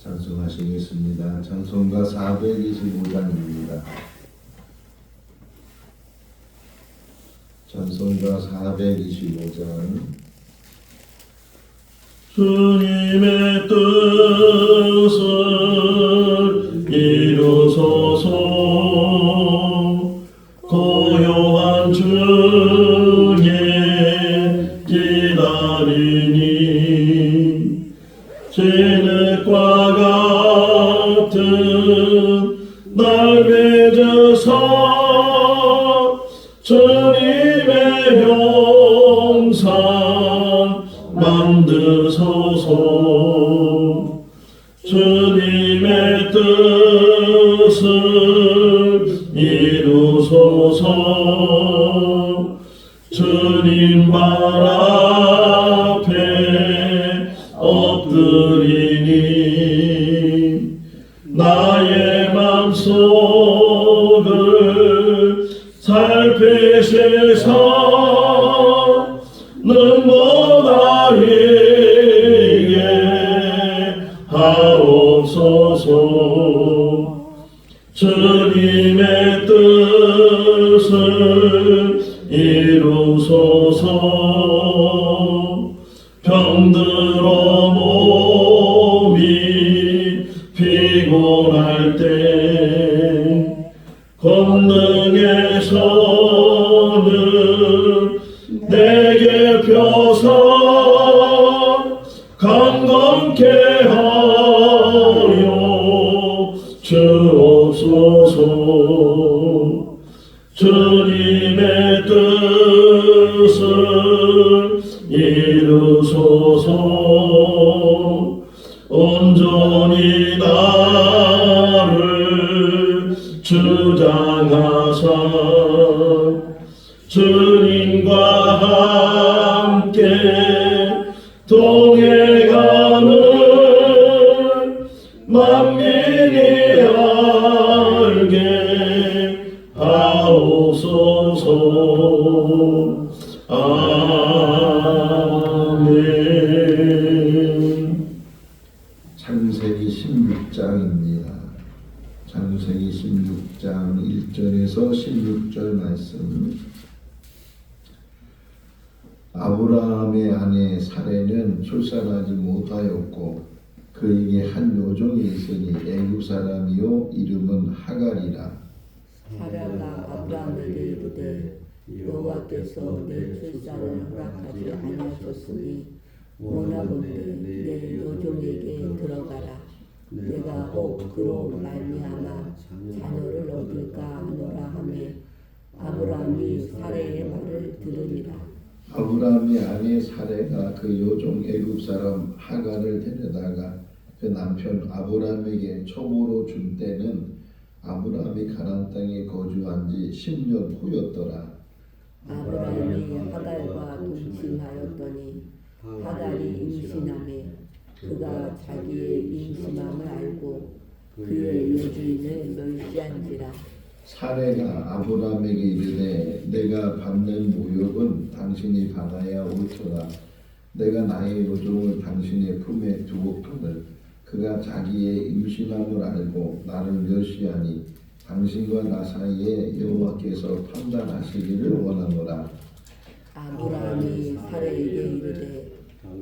찬송하시겠습니다. 찬송가 425장입니다. 찬송가 425장. 주님의 뜻을 이루소서. 고요한 중에 기다리니 진흙과 같은 날 맺어서 주님의 형상 만드소서. 주님의 뜻을 이루소서. 주님 발 앞에 엎드리니 나의 맘속을 살피시사 눈보다 희게 하옵소서. 주님의 뜻을 이루소서. 병들어 몸이 피곤할 때 권능의 손을 내게 펴서 강건케 하여 주옵소서. 주님의 뜻을 이루소서. 온전히 나를 주장하사 주님과 함께 동행하는 만민이 알게 하옵소서. 아멘. 창세기 16장입니다. 창세기 16장 1절에서 16절 말씀. 아브라함의 아내 사레는 출산하지 못하였고 그에게 한 요종이 있으니 애굽 사람이요 이름은 하갈이라. 사라가 아브라함에게 이르되 여호와께서 내 출산을 허락하지 아니하셨으니 원하건대 내 요종에게 들어가라. 내가 혹 그로 말미암아 자녀를 얻을까 하노라 하매 아브라함이 사레의 말을 들으니라. 아브라함의 아내 사레가 그 요종 애굽 사람 하갈을 데려다가 그 남편 아브라함에게 초보로 준 때는 아브라함이 가나안 땅에 거주한 지 10년 후였더라. 아브라함이 하갈과 동침하였더니 하갈이 임신하매 그가 자기의 임신함을 알고 그의 여주인을 멸시한지라. 사레가 아브라함에게 이르되 내가 받는 모욕은 당신이 받아야 옳도다. 내가 나의 요종을 당신의 품에 두었거늘 그가 자기의 임신함을 알고 나를 멸시하니 당신과 나 사이에 여호와께서 판단하시기를 원하노라. 아브라함이 사레에게 이르되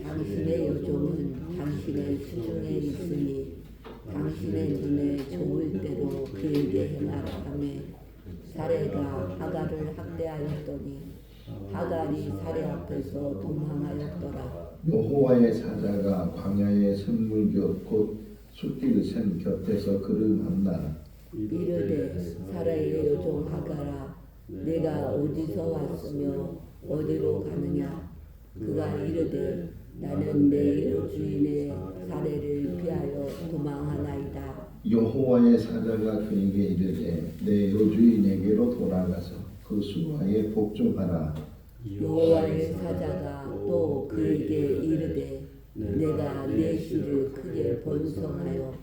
당신의 여종은 당신의 수중에 있으니 당신의 눈에 좋을 대로 그에게 행하라 하매 사레가 하갈을 학대하였더니 하갈이 사레 앞에서 도망하였더라. 여호와의 사자가 광야의 샘물 곁 곧 숲길 샘 곁에서 그를 만나 이르되 사라의 여종 하갈아 내가 어디서 왔으며 어디로 가느냐. 그가 이르되 나는 내 여주인의 사레를 피하여 도망하나이다. 여호와의 사자가 그에게 이르되 내 여주인에게로 돌아가서 그 수하에 복종하라. 여호와의 사자가 또 그에게 이르되 내가 내 씨를 크게 번성하여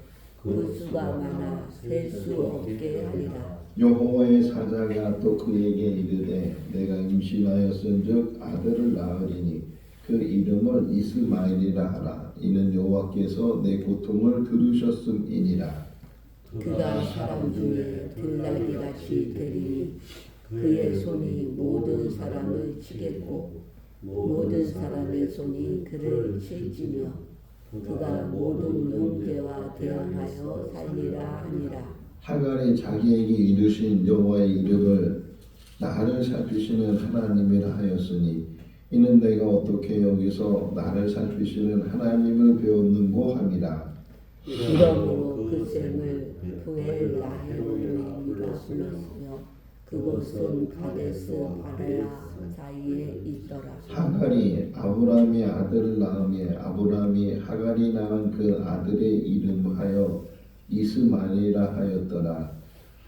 그 수가 많아 셀 수 없게 하리라. 여호와의 사자가 또 그에게 이르되 내가 임신하였은즉 아들을 낳으리니 그 이름을 이스마엘이라 하라. 이는 여호와께서 내 고통을 들으셨음이니라. 그가 사람 중에 들나귀같이 되리니 그의 손이 모든 사람을 치겠고 모든 사람의 손이 그를 칠지며 그가 모든 형제와 대항하여 살리라 하니라. 하갈이 자기에게 이르신 여호와의 이름을 나를 살피시는 하나님이라 하였으니 이는 내가 어떻게 여기서 나를 살피시는 하나님을 배웠는고 함이라. 이러므로 그 셈을 부엘 라헬로이미가 불렀으며 그곳은 가데스 바네아 사이에 있더라. 하갈이 아브라함의 아들을 낳음에 아브라함이 하갈이 낳은 그 아들의 이름하여 이스마엘이라 하였더라.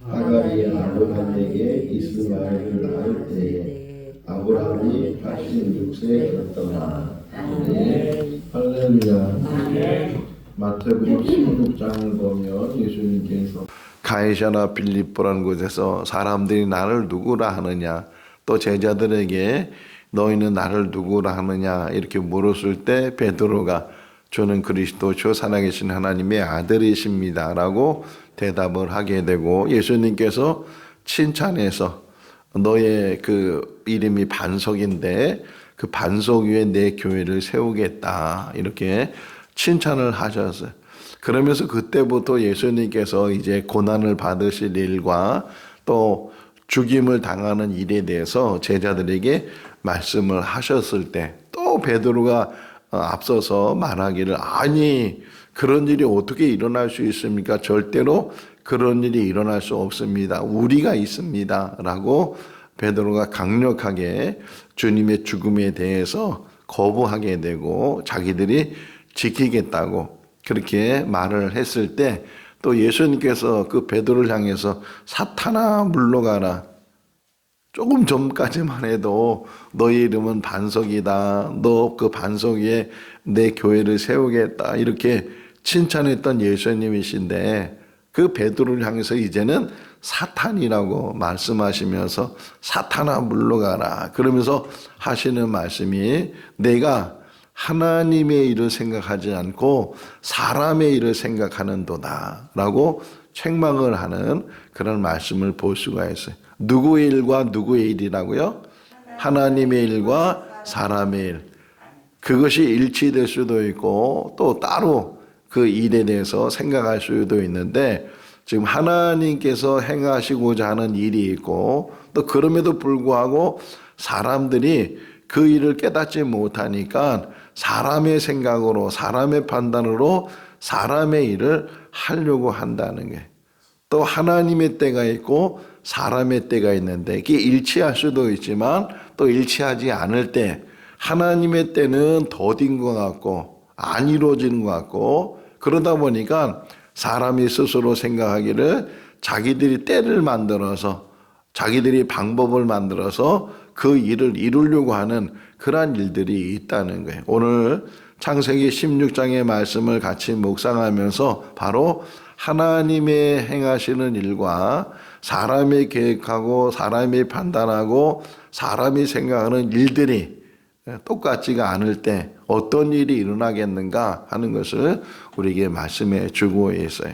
하갈이 아브라함에게 이스마엘을 낳을 때에 아브라함이 86세였더라. 아멘. 할렐루야. 마태복음 16장을 보면 예수님께서 가이사랴 빌립보라는 곳에서 사람들이 나를 누구라 하느냐, 또 제자들에게 너희는 나를 누구라 하느냐 이렇게 물었을 때 베드로가 저는 그리스도 주 살아계신 하나님의 아들이십니다 라고 대답을 하게 되고, 예수님께서 칭찬해서 너의 그 이름이 반석인데 그 반석 위에 내 교회를 세우겠다 이렇게 칭찬을 하셨어요. 그러면서 그때부터 예수님께서 이제 고난을 받으실 일과 또 죽임을 당하는 일에 대해서 제자들에게 말씀을 하셨을 때 또 베드로가 앞서서 말하기를 아니 그런 일이 어떻게 일어날 수 있습니까? 절대로 그런 일이 일어날 수 없습니다. 우리가 있습니다. 라고 베드로가 강력하게 주님의 죽음에 대해서 거부하게 되고 자기들이 지키겠다고 그렇게 말을 했을 때 또 예수님께서 그 베드로를 향해서 사탄아 물러가라. 조금 전까지만 해도 너의 이름은 반석이다. 너 그 반석 위에 내 교회를 세우겠다. 이렇게 칭찬했던 예수님이신데 그 베드로를 향해서 이제는 사탄이라고 말씀하시면서 사탄아 물러가라. 그러면서 하시는 말씀이 내가 하나님의 일을 생각하지 않고 사람의 일을 생각하는도다 라고 책망을 하는 그런 말씀을 볼 수가 있어요. 누구의 일과 누구의 일이라고요? 하나님의 일과 사람의 일. 그것이 일치될 수도 있고 또 따로 그 일에 대해서 생각할 수도 있는데 지금 하나님께서 행하시고자 하는 일이 있고 또 그럼에도 불구하고 사람들이 그 일을 깨닫지 못하니까 사람의 생각으로 사람의 판단으로 사람의 일을 하려고 한다는 게, 또 하나님의 때가 있고 사람의 때가 있는데 이게 일치할 수도 있지만 또 일치하지 않을 때 하나님의 때는 더딘 것 같고 안 이루어지는 것 같고 그러다 보니까 사람이 스스로 생각하기를 자기들이 때를 만들어서 자기들이 방법을 만들어서 그 일을 이루려고 하는 그러한 일들이 있다는 거예요. 오늘 창세기 16장의 말씀을 같이 묵상하면서 바로 하나님의 행하시는 일과 사람이 계획하고 사람이 판단하고 사람이 생각하는 일들이 똑같지가 않을 때 어떤 일이 일어나겠는가 하는 것을 우리에게 말씀해 주고 있어요.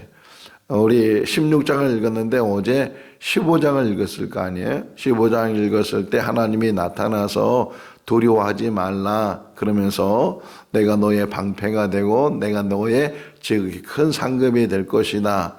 우리 16장을 읽었는데 어제 15장을 읽었을 거 아니에요? 15장 읽었을 때 하나님이 나타나서 두려워하지 말라 그러면서 내가 너의 방패가 되고 내가 너의 큰 상급이 될 것이다.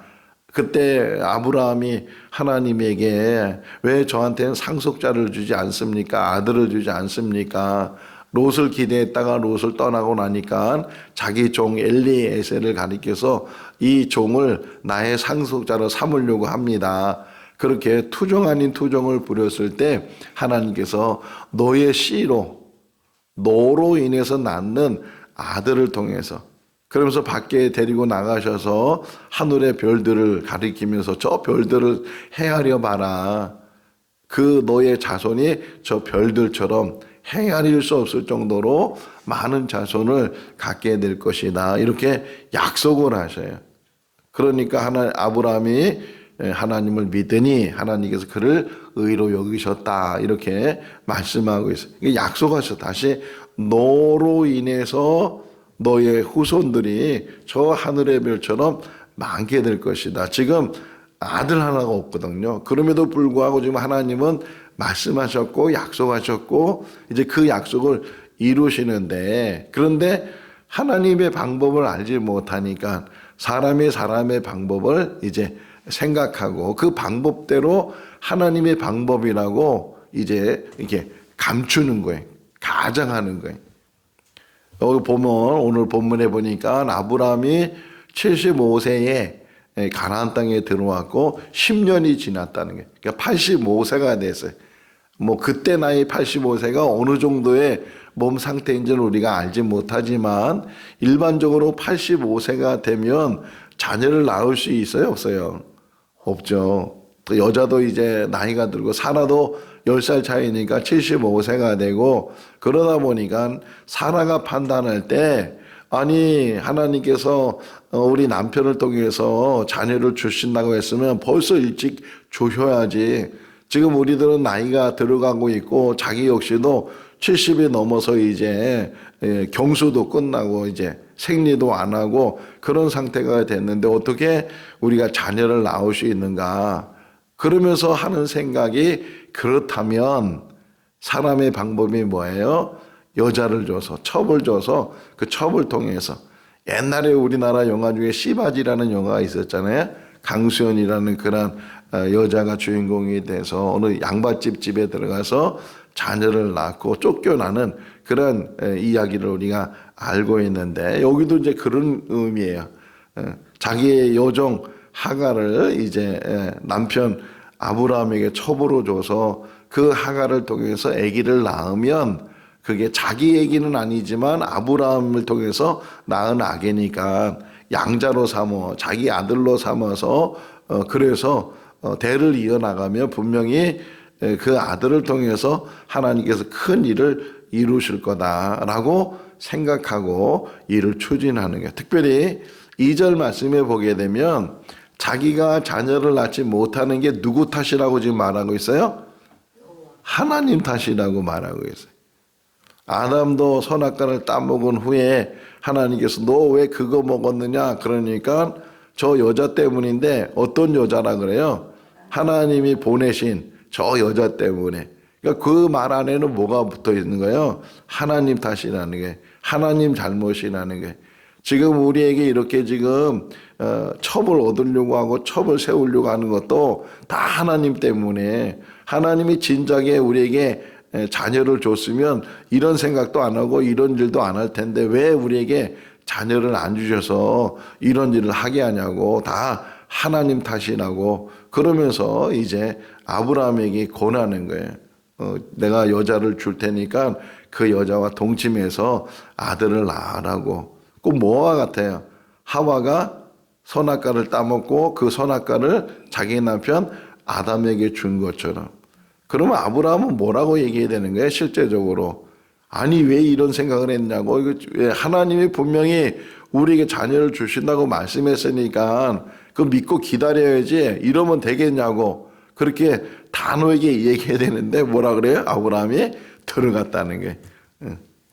그때 아브라함이 하나님에게 왜 저한테는 상속자를 주지 않습니까? 아들을 주지 않습니까? 롯을 기대했다가 롯을 떠나고 나니까 자기 종 엘리에셀을 가리켜서 이 종을 나의 상속자로 삼으려고 합니다. 그렇게 투정 아닌 투정을 부렸을 때 하나님께서 너의 씨로 너로 인해서 낳는 아들을 통해서 그러면서 밖에 데리고 나가셔서 하늘의 별들을 가리키면서 저 별들을 헤아려 봐라. 그 너의 자손이 저 별들처럼 헤아릴 수 없을 정도로 많은 자손을 갖게 될 것이다. 이렇게 약속을 하셔요. 그러니까 아브라함이 하나님을 믿으니 하나님께서 그를 의로 여기셨다. 이렇게 말씀하고 있어요. 약속하셔. 다시 너로 인해서 너의 후손들이 저 하늘의 별처럼 많게 될 것이다. 지금 아들 하나가 없거든요. 그럼에도 불구하고 지금 하나님은 말씀하셨고 약속하셨고 이제 그 약속을 이루시는데, 그런데 하나님의 방법을 알지 못하니까 사람의 방법을 이제 생각하고 그 방법대로 하나님의 방법이라고 이제 이렇게 감추는 거예요. 가장하는 거예요. 여기 보면 오늘 본문에 보니까 아브라함이 75세에 가나안 땅에 들어왔고 10년이 지났다는 거예요. 그러니까 85세가 됐어요. 뭐 그때 나이 85세가 어느 정도의 몸 상태인지는 우리가 알지 못하지만 일반적으로 85세가 되면 자녀를 낳을 수 있어요, 없어요? 없죠. 또 여자도 이제 나이가 들고 사라도 10살 차이니까 75세가 되고, 그러다 보니까 사라가 판단할 때 아니 하나님께서 우리 남편을 통해서 자녀를 주신다고 했으면 벌써 일찍 주셔야지. 지금 우리들은 나이가 들어가고 있고 자기 역시도 70이 넘어서 이제 경수도 끝나고 이제 생리도 안 하고 그런 상태가 됐는데 어떻게 우리가 자녀를 낳을 수 있는가. 그러면서 하는 생각이, 그렇다면 사람의 방법이 뭐예요? 여자를 줘서, 첩을 줘서 그 첩을 통해서, 옛날에 우리나라 영화 중에 씨바지라는 영화가 있었잖아요. 강수연이라는 그런 여자가 주인공이 돼서 어느 양반집 집에 들어가서 자녀를 낳고 쫓겨나는 그런 이야기를 우리가 알고 있는데, 여기도 이제 그런 의미예요. 자기의 여종 하갈을 이제 남편 아브라함에게 첩으로 줘서 그 하갈을 통해서 아기를 낳으면 그게 자기 아기는 아니지만 아브라함을 통해서 낳은 아기니까 양자로 삼어 자기 아들로 삼아서 그래서 대를 이어나가며 분명히 그 아들을 통해서 하나님께서 큰 일을 이루실 거다라고 생각하고 일을 추진하는 거예요. 특별히 2절 말씀에 보게 되면 자기가 자녀를 낳지 못하는 게 누구 탓이라고 지금 말하고 있어요? 하나님 탓이라고 말하고 있어요. 아담도 선악과를 따먹은 후에 하나님께서 너 왜 그거 먹었느냐? 그러니까 저 여자 때문인데, 어떤 여자라 그래요? 하나님이 보내신 저 여자 때문에. 그러니까 그 말 안에는 뭐가 붙어 있는 거예요? 하나님 탓이라는 게, 하나님 잘못이라는 게. 지금 우리에게 이렇게 지금 첩을 얻으려고 하고 첩을 세우려고 하는 것도 다 하나님 때문에, 하나님이 진작에 우리에게 자녀를 줬으면 이런 생각도 안 하고 이런 일도 안 할 텐데 왜 우리에게 자녀를 안 주셔서 이런 일을 하게 하냐고, 다 하나님 탓이라고 그러면서 이제 아브라함에게 권하는 거예요. 내가 여자를 줄 테니까 그 여자와 동침해서 아들을 낳으라고. 꼭 뭐와 같아요? 하와가 선악과를 따먹고 그 선악과를 자기 남편 아담에게 준 것처럼. 그러면 아브라함은 뭐라고 얘기해야 되는 거예요? 실제적으로. 아니 왜 이런 생각을 했냐고. 왜 하나님이 분명히 우리에게 자녀를 주신다고 말씀했으니까 그 믿고 기다려야지 이러면 되겠냐고. 그렇게 단호하게 얘기해야 되는데 뭐라 그래요? 아브라함이 들어갔다는 게.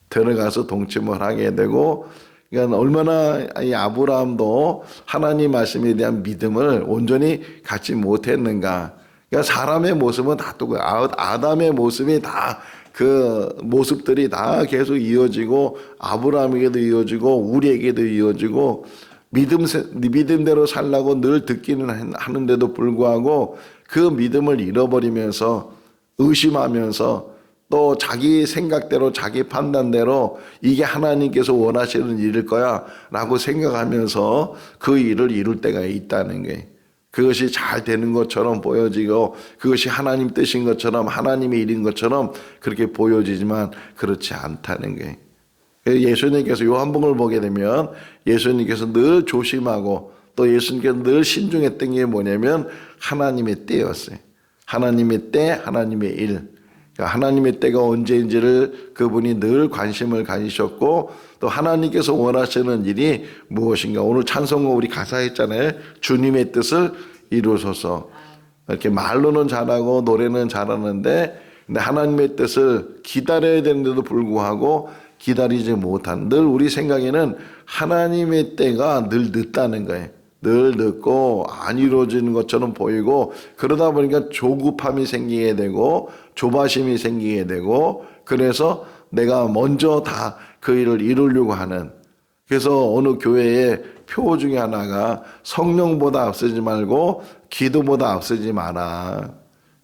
들어가서 동침을 하게 되고, 그러니까 얼마나 이 아브라함도 하나님 말씀에 대한 믿음을 온전히 갖지 못했는가. 그러니까 사람의 모습은 다 똑같고 아담의 모습이 다 그 모습들이 다 계속 이어지고 아브라함에게도 이어지고 우리에게도 이어지고 믿음대로 살라고 늘 듣기는 하는데도 불구하고 그 믿음을 잃어버리면서 의심하면서 또 자기 생각대로 자기 판단대로 이게 하나님께서 원하시는 일일 거야 라고 생각하면서 그 일을 이룰 때가 있다는 거예요. 그것이 잘 되는 것처럼 보여지고 그것이 하나님 뜻인 것처럼 하나님의 일인 것처럼 그렇게 보여지지만 그렇지 않다는 거예요. 예수님께서 요한복음을 보게 되면 예수님께서 늘 조심하고 또 예수님께서 늘 신중했던 게 뭐냐면 하나님의 때였어요. 하나님의 때, 하나님의 일. 하나님의 때가 언제인지를 그분이 늘 관심을 가지셨고 또 하나님께서 원하시는 일이 무엇인가. 오늘 찬송가 우리 가사 했잖아요. 주님의 뜻을 이루소서. 이렇게 말로는 잘하고 노래는 잘하는데 근데 하나님의 뜻을 기다려야 되는데도 불구하고 기다리지 못한, 늘 우리 생각에는 하나님의 때가 늘 늦다는 거예요. 늘 늦고 안 이루어지는 것처럼 보이고, 그러다 보니까 조급함이 생기게 되고 조바심이 생기게 되고, 그래서 내가 먼저 다 그 일을 이루려고 하는. 그래서 어느 교회의 표 중에 하나가 성령보다 앞서지 말고 기도보다 앞서지 마라.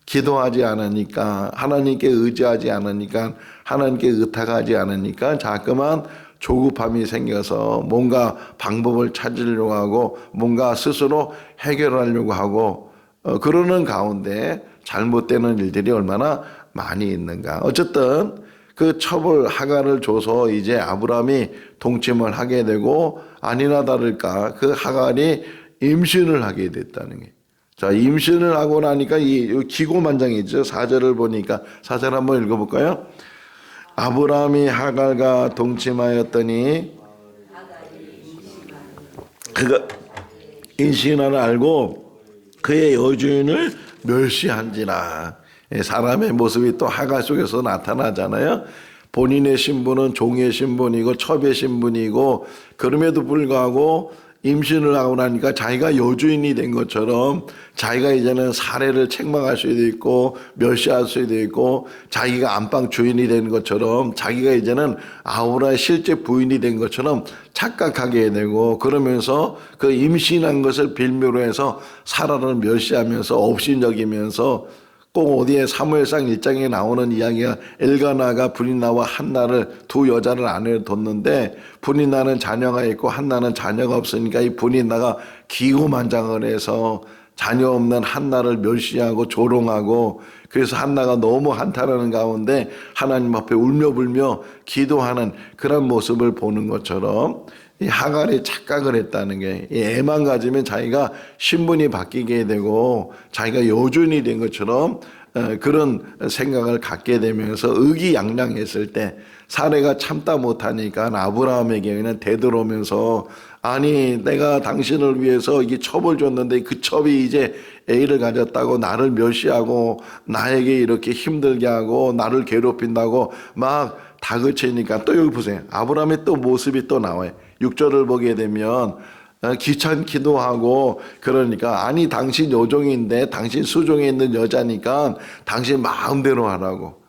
기도하지 않으니까, 하나님께 의지하지 않으니까, 하나님께 의탁하지 않으니까 자꾸만 조급함이 생겨서 뭔가 방법을 찾으려고 하고 뭔가 스스로 해결하려고 하고 그러는 가운데 잘못되는 일들이 얼마나 많이 있는가. 어쨌든 그 첩을 하갈을 줘서 이제 아브라함이 동침을 하게 되고, 아니나 다를까 그 하갈이 임신을 하게 됐다는 게. 자, 임신을 하고 나니까 이 기고만장이죠. 4절을 보니까 4절 한번 읽어볼까요? 아브라함이 하갈과 동침하였더니 그가 임신을 알고 그의 여주인을 멸시한지라. 사람의 모습이 또 하갈 속에서 나타나잖아요. 본인의 신분은 종의 신분이고 첩의 신분이고, 그럼에도 불구하고 임신을 하고 나니까 자기가 여주인이 된 것처럼 자기가 이제는 사례를 책망할 수도 있고 멸시할 수도 있고, 자기가 안방 주인이 된 것처럼 자기가 이제는 아브라함의 실제 부인이 된 것처럼 착각하게 되고, 그러면서 그 임신한 것을 빌미로 해서 사라를 멸시하면서 업신여기면서, 꼭 어디에 사무엘상 1장에 나오는 이야기가 엘가나가 브리나와 한나를, 두 여자를 아내를 뒀는데 브리나는 자녀가 있고 한나는 자녀가 없으니까 이 브리나가 기고만장을 해서 자녀 없는 한나를 멸시하고 조롱하고, 그래서 한나가 너무 한탄하는 가운데 하나님 앞에 울며불며 기도하는 그런 모습을 보는 것처럼 이 하갈이 착각을 했다는 게, 애만 가지면 자기가 신분이 바뀌게 되고 자기가 여주인이 된 것처럼 그런 생각을 갖게 되면서 의기양양했을 때 사례가 참다 못하니까 아브라함에게 그냥 되돌아오면서, 아니 내가 당신을 위해서 이게 첩을 줬는데 그 첩이 이제 애를 가졌다고 나를 멸시하고 나에게 이렇게 힘들게 하고 나를 괴롭힌다고 막 다그치니까, 또 여기 보세요. 아브라함의 또 모습이 또 나와요. 6절을 보게 되면 귀찮기도 하고, 그러니까 아니 당신 여종인데 당신 수종에 있는 여자니까 당신 마음대로 하라고.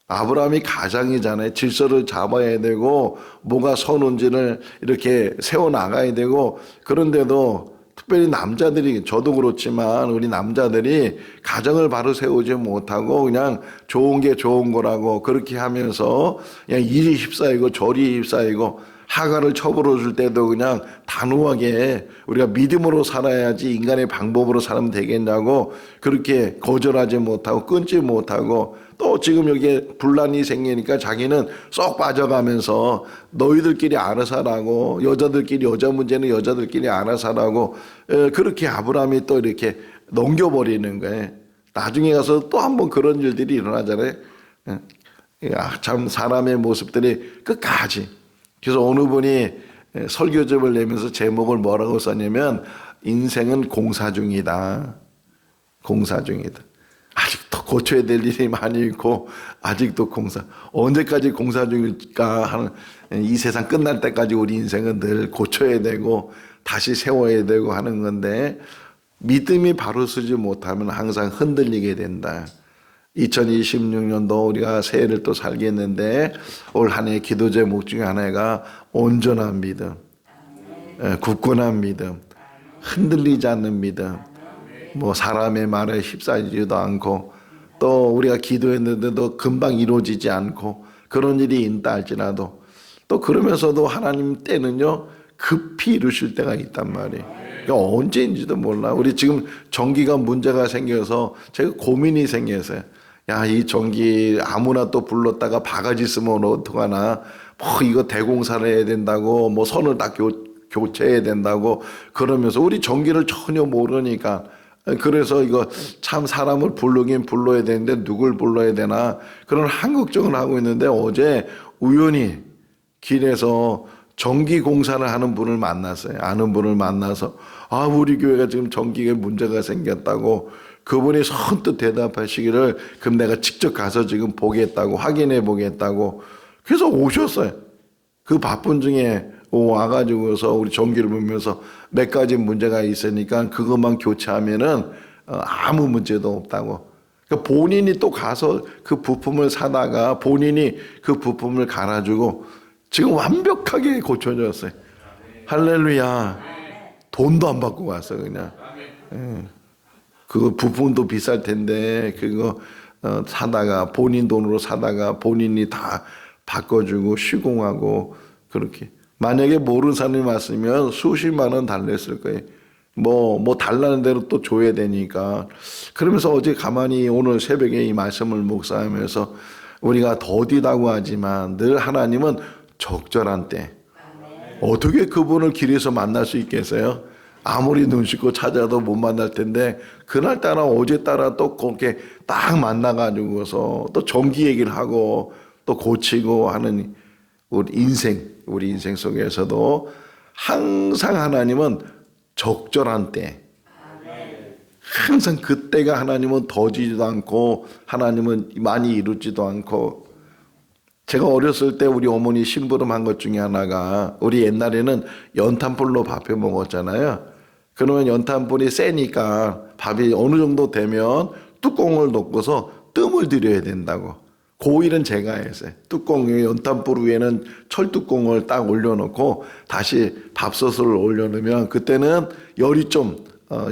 아브라함이 가장이잖아요. 질서를 잡아야 되고 뭐가 선운지를 이렇게 세워나가야 되고, 그런데도 특별히 남자들이, 저도 그렇지만 우리 남자들이 가정을 바로 세우지 못하고 그냥 좋은 게 좋은 거라고 그렇게 하면서 그냥 일이 휩싸이고 저리 휩싸이고, 하갈을 첩으로 줄 때도 그냥 단호하게 우리가 믿음으로 살아야지 인간의 방법으로 살면 되겠냐고 그렇게 거절하지 못하고 끊지 못하고, 또 지금 여기에 분란이 생기니까 자기는 쏙 빠져가면서 너희들끼리 알아서 하라고, 여자들끼리, 여자 문제는 여자들끼리 알아서 하라고 그렇게 아브라함이 또 이렇게 넘겨버리는 거예요. 나중에 가서 또 한번 그런 일들이 일어나잖아요. 참 사람의 모습들이 끝까지. 그래서 어느 분이 설교집을 내면서 제목을 뭐라고 썼냐면, 인생은 공사 중이다. 공사 중이다. 아직도 고쳐야 될 일이 많이 있고 아직도 공사, 언제까지 공사 중일까 하는, 이 세상 끝날 때까지 우리 인생은 늘 고쳐야 되고 다시 세워야 되고 하는 건데, 믿음이 바로 서지 못하면 항상 흔들리게 된다. 2026년도 우리가 새해를 또 살겠는데 올 한 해 기도 제목 중에 하나가 온전한 믿음, 굳건한 믿음, 흔들리지 않는 믿음, 뭐 사람의 말에 휩싸이지도 않고, 또 우리가 기도했는데도 금방 이루어지지 않고 그런 일이 있다 할지라도 또 그러면서도 하나님 때는요 급히 이루실 때가 있단 말이에요. 그러니까 언제인지도 몰라. 우리 지금 전기가 문제가 생겨서 제가 고민이 생겨서요. 야, 이 전기 아무나 또 불렀다가 바가지 쓰면 어떡하나, 뭐 이거 대공사를 해야 된다고, 뭐 선을 다 교체해야 된다고 그러면서 우리 전기를 전혀 모르니까, 그래서 이거 참 사람을 부르긴 불러야 되는데 누굴 불러야 되나 그런 한걱정을 하고 있는데, 어제 우연히 길에서 전기 공사를 하는 분을 만났어요. 아는 분을 만나서, 아, 우리 교회가 지금 전기에 문제가 생겼다고, 그분이 선뜻 대답하시기를, 그럼 내가 직접 가서 지금 보겠다고, 확인해 보겠다고. 그래서 오셨어요. 그 바쁜 중에 와가지고서 우리 종기를 보면서 몇 가지 문제가 있으니까 그것만 교체하면은 아무 문제도 없다고. 그러니까 본인이 또 가서 그 부품을 사다가 본인이 그 부품을 갈아주고 지금 완벽하게 고쳐졌어요. 할렐루야. 돈도 안 받고 왔어 그냥. 그거 부품도 비쌀 텐데 그거 사다가 본인 돈으로 사다가 본인이 다 바꿔주고 시공하고 그렇게. 만약에 모르는 사람이 왔으면 수십만 원 달랬을 거예요. 뭐 달라는 대로 또 줘야 되니까. 그러면서 어제 가만히 오늘 새벽에 이 말씀을 묵상하면서 우리가 더디다고 하지만 늘 하나님은 적절한 때. 어떻게 그분을 길에서 만날 수 있겠어요? 아무리 눈 씻고 찾아도 못 만날 텐데 그날따라 어제따라 또 그렇게 딱 만나가지고서 또 정기 얘기를 하고 또 고치고 하는 우리 인생 속에서도 항상 하나님은 적절한 때, 항상 그때가 하나님은 더지지도 않고 하나님은 많이 이루지도 않고. 제가 어렸을 때 우리 어머니 심부름한 것 중에 하나가 우리 옛날에는 연탄불로 밥해 먹었잖아요. 그러면 연탄불이 세니까 밥이 어느 정도 되면 뚜껑을 놓고서 뜸을 들여야 된다고. 그 일은 제가 했어요. 뚜껑에 연탄불 위에는 철뚜껑을 딱 올려놓고 다시 밥솥을 올려놓으면 그때는 열이 좀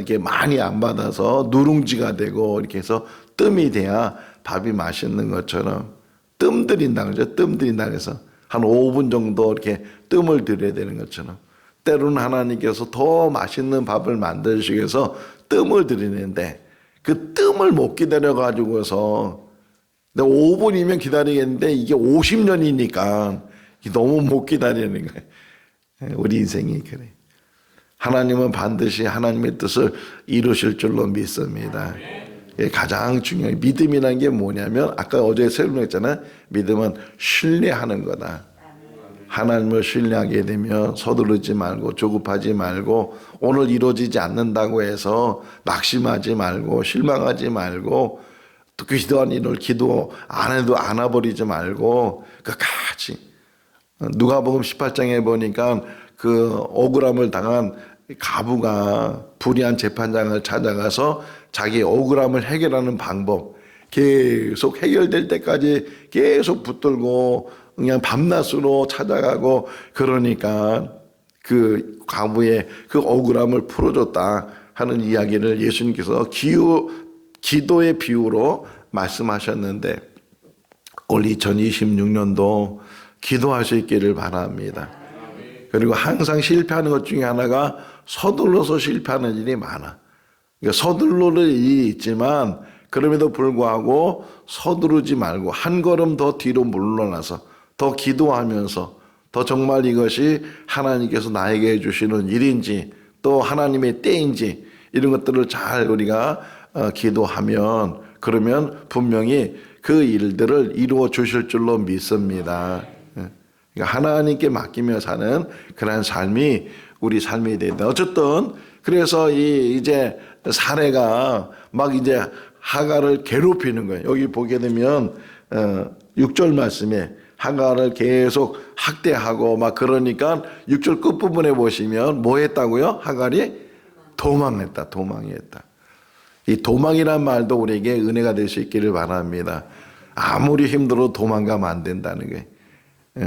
이게 많이 안 받아서 누룽지가 되고 이렇게 해서 뜸이 돼야 밥이 맛있는 것처럼 뜸 들인다 그러죠. 뜸 들인다 그래서 한 5분 정도 이렇게 뜸을 들여야 되는 것처럼 때로는 하나님께서 더 맛있는 밥을 만드시기 위해서 뜸을 들이는데 그 뜸을 못 기다려 가지고서 5분이면 기다리겠는데 이게 50년이니까 너무 못 기다리는 거예요. 우리 인생이 그래. 하나님은 반드시 하나님의 뜻을 이루실 줄로 믿습니다. 가장 중요한 믿음이라는 게 뭐냐면 아까 어제 설명했잖아요. 믿음은 신뢰하는 거다. 하나님을 신뢰하게 되면 서두르지 말고 조급하지 말고 오늘 이루어지지 않는다고 해서 낙심하지 말고 실망하지 말고 또 기도한 일을 기도 안 해도 안아버리지 말고 끝까지. 누가복음 18장에 보니까 그 억울함을 당한 가부가 불의한 재판장을 찾아가서 자기 억울함을 해결하는 방법 계속 해결될 때까지 계속 붙들고 그냥 밤낮으로 찾아가고 그러니까 그 가부의 그 억울함을 풀어줬다 하는 이야기를 예수님께서 기도의 비유로 말씀하셨는데 올 2026년도 기도할 수 있기를 바랍니다. 그리고 항상 실패하는 것 중에 하나가 서둘러서 실패하는 일이 많아. 그러니까 서둘러는 일이 있지만 그럼에도 불구하고 서두르지 말고 한 걸음 더 뒤로 물러나서 더 기도하면서 더 정말 이것이 하나님께서 나에게 해주시는 일인지 또 하나님의 때인지 이런 것들을 잘 우리가 기도하면 그러면 분명히 그 일들을 이루어 주실 줄로 믿습니다. 그러니까 하나님께 맡기며 사는 그런 삶이 우리 삶이 된다. 어쨌든 그래서 이제 사례가 막 이제 하갈을 괴롭히는 거예요. 여기 보게 되면 6절 말씀에 하갈을 계속 학대하고 막 그러니까 6절 끝부분에 보시면 뭐 했다고요? 하갈이 도망했다. 이 도망이란 말도 우리에게 은혜가 될 수 있기를 바랍니다. 아무리 힘들어도 도망가면 안 된다는 거예요.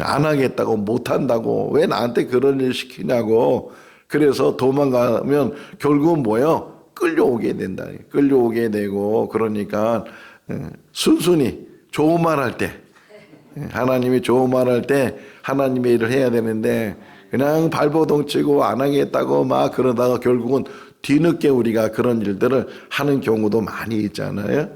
안 하겠다고 못한다고 왜 나한테 그런 일 시키냐고. 그래서 도망가면 결국은 뭐예요? 끌려오게 된다. 끌려오게 되고 그러니까 순순히 좋은 말 할 때 하나님이 좋은 말 할 때 하나님의 일을 해야 되는데 그냥 발버둥 치고 안 하겠다고 막 그러다가 결국은 뒤늦게 우리가 그런 일들을 하는 경우도 많이 있잖아요.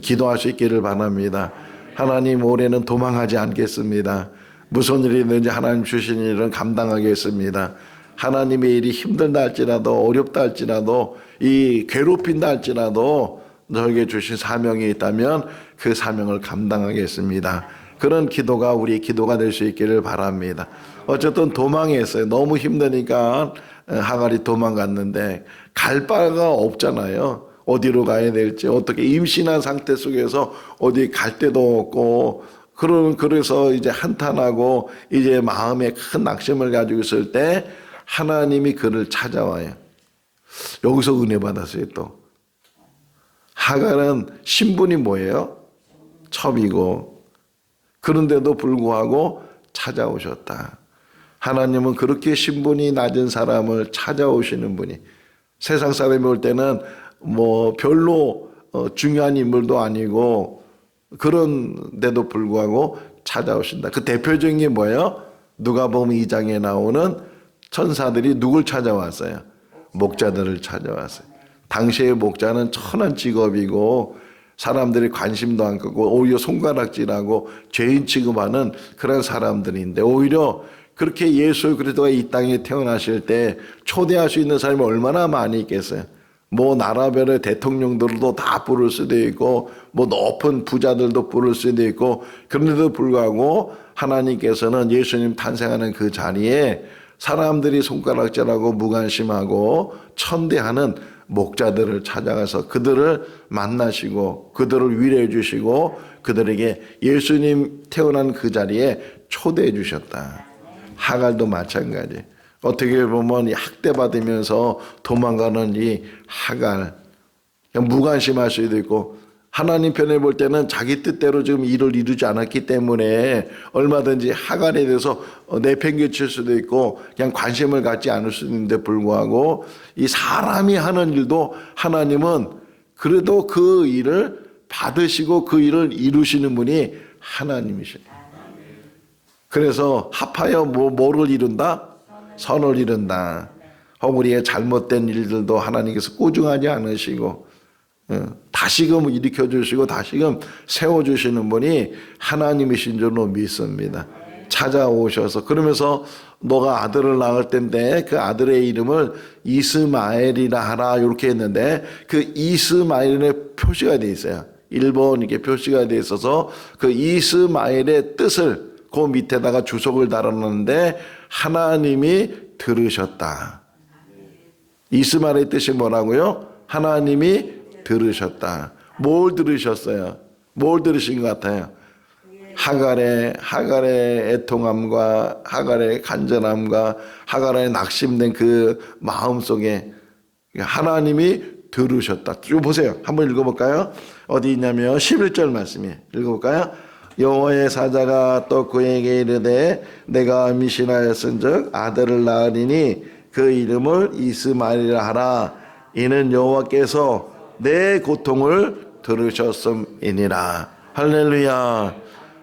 기도할 수 있기를 바랍니다. 하나님 올해는 도망하지 않겠습니다. 무슨 일이든지 하나님 주신 일은 감당하겠습니다. 하나님의 일이 힘들다 할지라도 어렵다 할지라도 이 괴롭힌다 할지라도 너에게 주신 사명이 있다면 그 사명을 감당하겠습니다. 그런 기도가 우리 기도가 될 수 있기를 바랍니다. 어쨌든 도망했어요. 너무 힘드니까 하갈이 도망갔는데 갈 바가 없잖아요. 어디로 가야 될지 어떻게 임신한 상태 속에서 어디 갈 데도 없고 그래서 이제 한탄하고 이제 마음에 큰 낙심을 가지고 있을 때 하나님이 그를 찾아와요. 여기서 은혜 받았어요. 또 하갈은 신분이 뭐예요? 첩이고 그런데도 불구하고 찾아오셨다. 하나님은 그렇게 신분이 낮은 사람을 찾아오시는 분이, 세상 사람이 볼 때는 뭐 별로 중요한 인물도 아니고 그런데도 불구하고 찾아오신다. 그 대표적인 게 뭐예요? 누가복음 2장에 나오는 천사들이 누굴 찾아왔어요? 목자들을 찾아왔어요. 당시의 목자는 천한 직업이고 사람들이 관심도 안 갖고 오히려 손가락질하고 죄인 취급하는 그런 사람들인데, 오히려 그렇게 예수 그리스도가 이 땅에 태어나실 때 초대할 수 있는 사람이 얼마나 많이 있겠어요. 뭐 나라별의 대통령들도 다 부를 수도 있고 뭐 높은 부자들도 부를 수도 있고, 그런데도 불구하고 하나님께서는 예수님 탄생하는 그 자리에 사람들이 손가락질하고 무관심하고 천대하는 목자들을 찾아가서 그들을 만나시고 그들을 위로해 주시고 그들에게 예수님 태어난 그 자리에 초대해 주셨다. 하갈도 마찬가지. 어떻게 보면 학대받으면서 도망가는 이 하갈, 그냥 무관심할 수도 있고, 하나님 편에 볼 때는 자기 뜻대로 지금 일을 이루지 않았기 때문에 얼마든지 하갈에 대해서 내팽개칠 수도 있고 그냥 관심을 갖지 않을 수도 있는데 불구하고, 이 사람이 하는 일도 하나님은 그래도 그 일을 받으시고 그 일을 이루시는 분이 하나님이시죠. 그래서 합하여 뭐를 이룬다? 선을 이룬다. 혹은 우리의 잘못된 일들도 하나님께서 꾸중하지 않으시고 다시금 일으켜주시고 다시금 세워주시는 분이 하나님이신 줄로 믿습니다. 찾아오셔서, 그러면서 너가 아들을 낳을 텐데 그 아들의 이름을 이스마엘이라 하라 이렇게 했는데, 그 이스마엘의 표시가 돼 있어요. 1번 이렇게 표시가 돼 있어서 그 이스마엘의 뜻을 그 밑에다가 주석을 달아놨는데 하나님이 들으셨다. 이스마엘의 뜻이 뭐라고요? 하나님이 들으셨다. 뭘 들으셨어요? 뭘 들으신 것 같아요? 하갈의 애통함과 하갈의 간절함과 하갈의 낙심된 그 마음속에 하나님이 들으셨다. 쭉 보세요. 한번 읽어볼까요? 어디 있냐면 11절 말씀이에요. 읽어볼까요? 여호와의 사자가 또 그에게 이르되 내가 미신하였은즉 아들을 낳으리니 그 이름을 이스마엘이라 하라. 이는 여호와께서 내 고통을 들으셨음이니라. 할렐루야.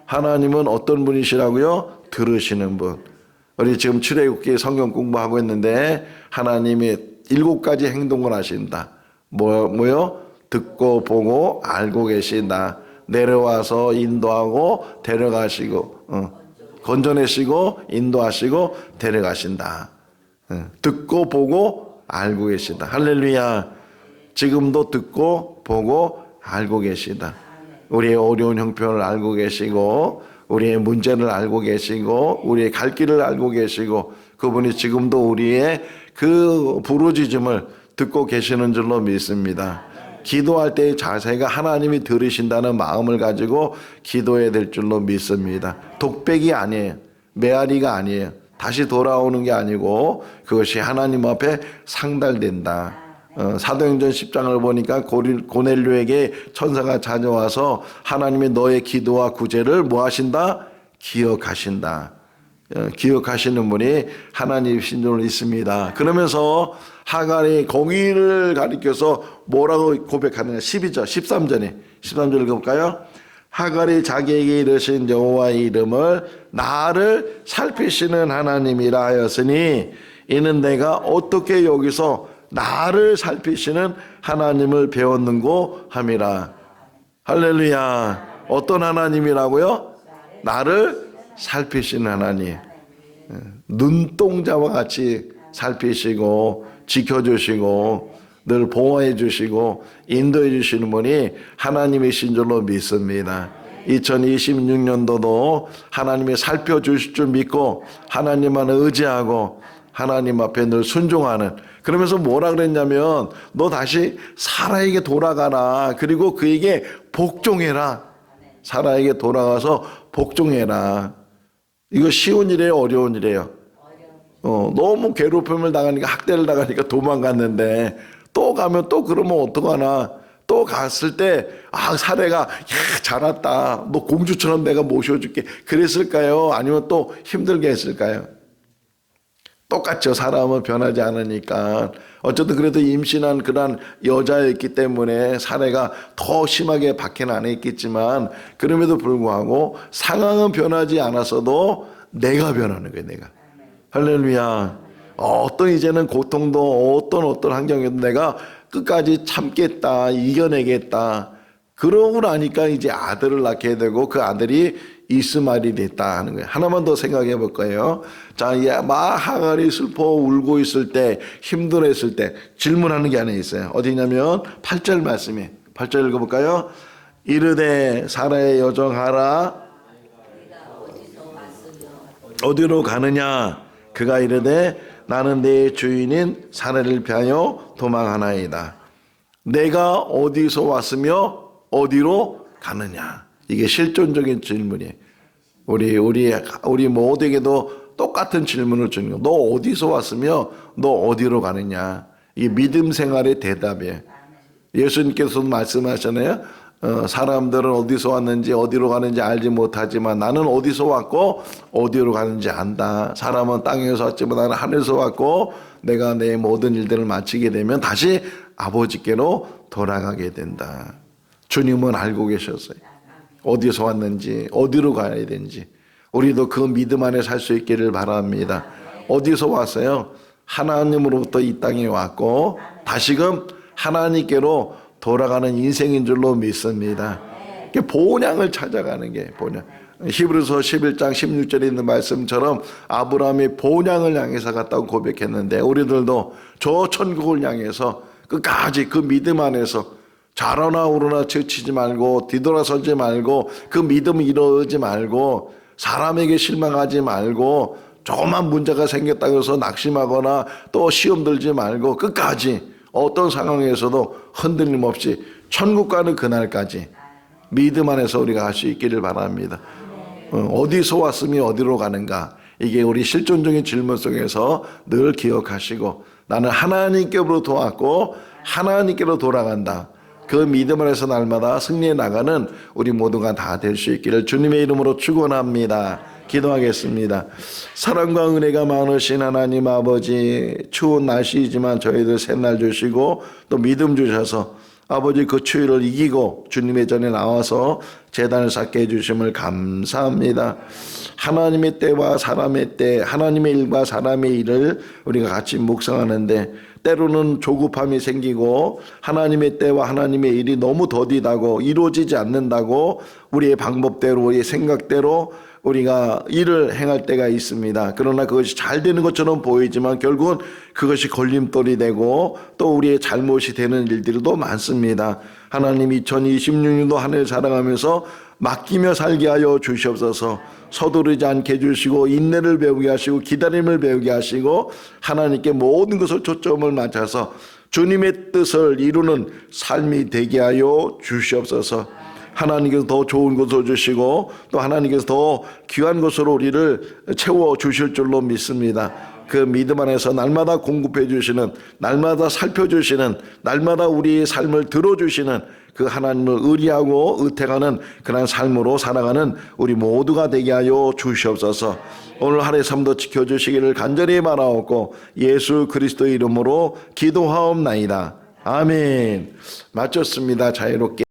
하나님은 어떤 분이시라고요? 들으시는 분. 우리 지금 출애굽기 성경 공부하고 있는데 하나님이 7가지 행동을 하신다. 뭐요? 듣고 보고 알고 계신다. 내려와서 인도하고 데려가시고 건져내시고 인도하시고 데려가신다. 듣고 보고 알고 계시다. 할렐루야. 지금도 듣고 보고 알고 계시다. 우리의 어려운 형편을 알고 계시고 우리의 문제를 알고 계시고 우리의 갈 길을 알고 계시고, 그분이 지금도 우리의 그 부르짖음을 듣고 계시는 줄로 믿습니다. 기도할 때의 자세가 하나님이 들으신다는 마음을 가지고 기도해야 될 줄로 믿습니다. 독백이 아니에요. 메아리가 아니에요. 다시 돌아오는 게 아니고 그것이 하나님 앞에 상달된다. 사도행전 10장을 보니까 고넬료에게 천사가 찾아와서 하나님이 너의 기도와 구제를 뭐 하신다? 기억하신다. 기억하시는 분이 하나님이신 줄 있습니다. 그러면서 하갈이 공의를 가리켜서 뭐라고 고백하느냐? 12절, 13절 읽어볼까요? 하갈이 자기에게 이르신 여호와의 이름을 나를 살피시는 하나님이라 하였으니 이는 내가 어떻게 여기서 나를 살피시는 하나님을 배웠는고 함이라. 할렐루야. 어떤 하나님이라고요? 나를 살피시는 하나님. 눈동자와 같이 살피시고 지켜주시고 늘 보호해 주시고 인도해 주시는 분이 하나님이신 줄로 믿습니다. 2026년도도 하나님이 살펴주실 줄 믿고 하나님만 의지하고 하나님 앞에 늘 순종하는, 그러면서 뭐라 그랬냐면 너 다시 사라에게 돌아가라. 그리고 그에게 복종해라. 사라에게 돌아가서 복종해라. 이거 쉬운 일이에요, 어려운 일이에요? 너무 괴롭힘을 당하니까, 학대를 당하니까 도망갔는데 또 가면 또 그러면 어떡하나. 또 갔을 때 사례가 야 잘 왔다, 너 공주처럼 내가 모셔줄게 그랬을까요? 아니면 또 힘들게 했을까요? 똑같죠. 사람은 변하지 않으니까. 어쨌든 그래도 임신한 그런 여자였기 때문에 사례가 더 심하게 박해는 안 했겠지만, 그럼에도 불구하고 상황은 변하지 않았어도 내가 변하는 거예요. 내가. 할렐루야. 어떤 이제는 고통도 어떤 환경에도 내가 끝까지 참겠다, 이겨내겠다. 그러고 나니까 이제 아들을 낳게 되고 그 아들이 이스마엘이 됐다 하는 거예요. 하나만 더 생각해 볼 거예요. 자, 하갈이 슬퍼 울고 있을 때, 힘들었을 때 질문하는 게 하나 있어요. 어디냐면 8절 말씀이에요. 8절 읽어볼까요? 이르되 사라의 여정하라. 어디로 가느냐? 그가 이르되 나는 내 주인인 사라를 피하여 도망하나이다. 내가 어디서 왔으며 어디로 가느냐? 이게 실존적인 질문이에요. 우리 모두에게도 똑같은 질문을 주는 거예요. 너 어디서 왔으며 너 어디로 가느냐? 이게 믿음 생활의 대답이에요. 예수님께서도 말씀하셨잖아요. 사람들은 어디서 왔는지 어디로 가는지 알지 못하지만 나는 어디서 왔고 어디로 가는지 안다. 사람은 땅에서 왔지만 나는 하늘에서 왔고 내가 내 모든 일들을 마치게 되면 다시 아버지께로 돌아가게 된다. 주님은 알고 계셨어요. 어디서 왔는지 어디로 가야 되는지. 우리도 그 믿음 안에 살 수 있기를 바랍니다. 어디서 왔어요? 하나님으로부터 이 땅에 왔고 다시금 하나님께로 돌아가는 인생인 줄로 믿습니다. 본향을 찾아가는 게 본향. 히브리서 11장 16절에 있는 말씀처럼 아브라함이 본향을 향해서 갔다고 고백했는데, 우리들도 저 천국을 향해서 끝까지 그 믿음 안에서 좌로나 우로나 치우치지 말고 뒤돌아서지 말고 그 믿음을 잃어오지 말고 사람에게 실망하지 말고 조그만 문제가 생겼다고 해서 낙심하거나 또 시험 들지 말고 끝까지 어떤 상황에서도 흔들림 없이 천국 가는 그날까지 믿음 안에서 우리가 할 수 있기를 바랍니다. 어디서 왔으며 어디로 가는가, 이게 우리 실존적인 질문 속에서 늘 기억하시고 나는 하나님께로부터 왔고 하나님께로 돌아간다. 그 믿음 안에서 날마다 승리해 나가는 우리 모두가 다 될 수 있기를 주님의 이름으로 축원합니다. 기도하겠습니다. 사랑과 은혜가 많으신 하나님 아버지, 추운 날씨이지만 저희들 새날 주시고 또 믿음 주셔서 아버지 그 추위를 이기고 주님의 전에 나와서 제단을 쌓게 해주심을 감사합니다. 하나님의 때와 사람의 때, 하나님의 일과 사람의 일을 우리가 같이 묵상하는데 때로는 조급함이 생기고 하나님의 때와 하나님의 일이 너무 더디다고 이루어지지 않는다고 우리의 방법대로 우리의 생각대로 우리가 일을 행할 때가 있습니다. 그러나 그것이 잘 되는 것처럼 보이지만 결국은 그것이 걸림돌이 되고 또 우리의 잘못이 되는 일들도 많습니다. 하나님 2026년도 한 해를 살아가면서 맡기며 살게 하여 주시옵소서. 서두르지 않게 해주시고 인내를 배우게 하시고 기다림을 배우게 하시고 하나님께 모든 것을 초점을 맞춰서 주님의 뜻을 이루는 삶이 되게 하여 주시옵소서. 하나님께서 더 좋은 것을 주시고 또 하나님께서 더 귀한 것으로 우리를 채워 주실 줄로 믿습니다. 그 믿음 안에서 날마다 공급해 주시는, 날마다 살펴주시는, 날마다 우리의 삶을 들어주시는 그 하나님을 의리하고 의택하는 그런 삶으로 살아가는 우리 모두가 되게 하여 주시옵소서. 오늘 하루의 삶도 지켜주시기를 간절히 바라옵고 예수 그리스도의 이름으로 기도하옵나이다. 아멘. 마쳤습니다. 자유롭게